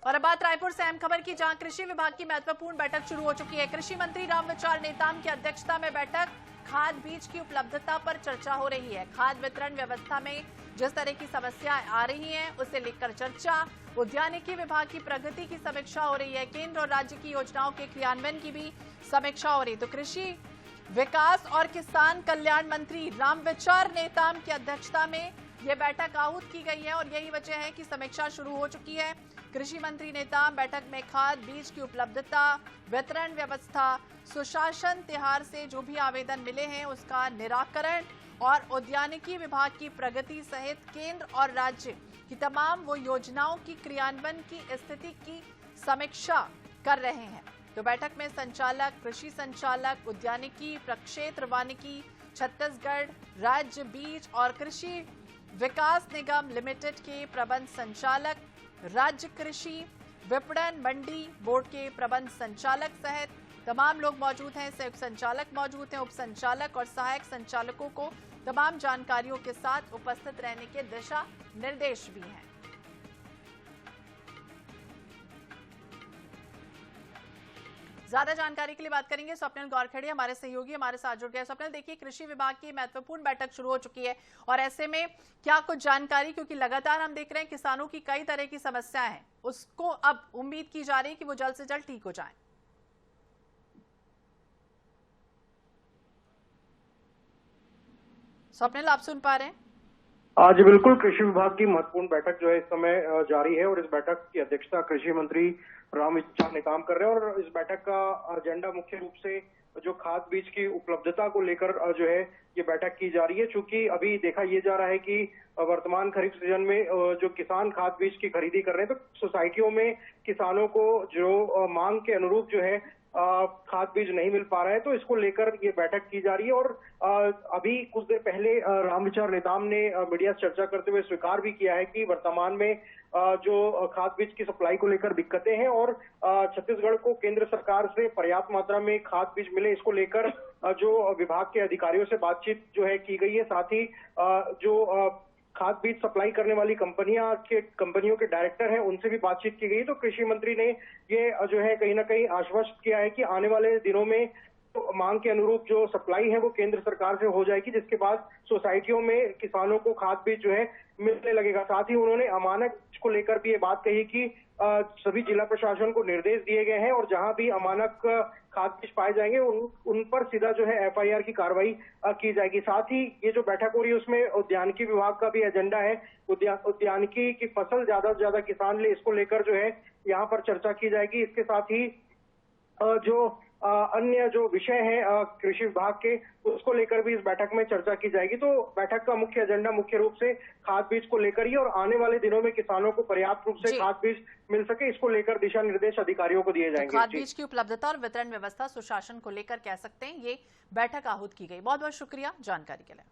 और अब बात रायपुर से अहम खबर की, जहां कृषि विभाग की महत्वपूर्ण बैठक शुरू हो चुकी है। कृषि मंत्री रामविचार नेताम की अध्यक्षता में बैठक, खाद बीज की उपलब्धता पर चर्चा हो रही है। खाद वितरण व्यवस्था में जिस तरह की समस्याएं आ रही हैं, उसे लेकर चर्चा। उद्यानिकी विभाग की प्रगति की समीक्षा हो रही है। केंद्र और राज्य की योजनाओं के क्रियान्वयन की भी समीक्षा हो रही है। तो कृषि विकास और किसान कल्याण मंत्री रामविचार नेताम की अध्यक्षता में यह बैठक आहूत की गई है और यही वजह है कि समीक्षा शुरू हो चुकी है। कृषि मंत्री नेताम बैठक में खाद बीज की उपलब्धता, वितरण व्यवस्था, सुशासन तिहार से जो भी आवेदन मिले हैं उसका निराकरण और उद्यानिकी विभाग की प्रगति सहित केंद्र और राज्य की तमाम वो योजनाओं की क्रियान्वयन की स्थिति की समीक्षा कर रहे हैं। तो बैठक में संचालक, कृषि संचालक, उद्यानिकी, प्रक्षेत्र वानिकी, छत्तीसगढ़ राज्य बीज और कृषि विकास निगम लिमिटेड के प्रबंध संचालक, राज्य कृषि विपणन मंडी बोर्ड के प्रबंध संचालक सहित तमाम लोग मौजूद हैं। संयुक्त संचालक मौजूद हैं, उप संचालक और सहायक संचालकों को तमाम जानकारियों के साथ उपस्थित रहने के दिशा निर्देश भी हैं। ज्यादा जानकारी के लिए बात करेंगे स्वप्निल गौरखड़े, हमारे सहयोगी हमारे साथ जुड़ गए। स्वप्निल, देखिए कृषि विभाग की महत्वपूर्ण बैठक शुरू हो चुकी है और ऐसे में क्या कुछ जानकारी, क्योंकि लगातार हम देख रहे हैं किसानों की कई तरह की समस्याएं हैं, उसको अब उम्मीद की जा रही है कि वो जल्द से जल्द ठीक हो जाए। स्वप्निल, आप सुन पा रहे हैं? आज बिल्कुल कृषि विभाग की महत्वपूर्ण बैठक जो है इस समय जारी है और इस बैठक की अध्यक्षता कृषि मंत्री रामविचार नेताम कर रहे हैं। और इस बैठक का एजेंडा मुख्य रूप से जो खाद बीज की उपलब्धता को लेकर जो है ये बैठक की जा रही है। चूंकि अभी देखा ये जा रहा है कि वर्तमान खरीफ सीजन में जो किसान खाद बीज की खरीदी कर रहे हैं, तो सोसाइटियों में किसानों को जो मांग के अनुरूप जो है खाद बीज नहीं मिल पा रहा है, तो इसको लेकर ये बैठक की जा रही है। और अभी कुछ देर पहले रामविचार नेताम ने मीडिया से चर्चा करते हुए स्वीकार भी किया है कि वर्तमान में जो खाद बीज की सप्लाई को लेकर दिक्कतें हैं और छत्तीसगढ़ को केंद्र सरकार से पर्याप्त मात्रा में खाद बीज मिले, इसको लेकर जो विभाग के अधिकारियों से बातचीत जो है की गई है। साथ ही जो खाद बीज सप्लाई करने वाली कंपनियों के डायरेक्टर हैं, उनसे भी बातचीत की गई। तो कृषि मंत्री ने ये जो है कहीं ना कहीं आश्वस्त किया है कि आने वाले दिनों में तो मांग के अनुरूप जो सप्लाई है वो केंद्र सरकार से हो जाएगी, जिसके बाद सोसाइटियों में किसानों को खाद बीज जो है मिलने लगेगा। साथ ही उन्होंने अमानक को लेकर भी ये बात कही कि सभी जिला प्रशासन को निर्देश दिए गए हैं और जहां भी अमानक खाद बीज पाए जाएंगे उन पर सीधा जो है एफआईआर की कार्रवाई की जाएगी। साथ ही ये जो बैठक हो रही है उसमें उद्यानिकी विभाग का भी एजेंडा है। उद्यानिकी की फसल ज्यादा से ज्यादा किसान ले, इसको लेकर जो है यहाँ पर चर्चा की जाएगी। इसके साथ ही जो अन्य जो विषय है कृषि विभाग के, उसको लेकर भी इस बैठक में चर्चा की जाएगी। तो बैठक का मुख्य एजेंडा मुख्य रूप से खाद बीज को लेकर ही और आने वाले दिनों में किसानों को पर्याप्त रूप से खाद बीज मिल सके, इसको लेकर दिशा निर्देश अधिकारियों को दिए जाएंगे। तो खाद बीज की उपलब्धता और वितरण व्यवस्था सुशासन को लेकर कह सकते हैं ये बैठक आहूत की गई। बहुत बहुत शुक्रिया जानकारी के लिए।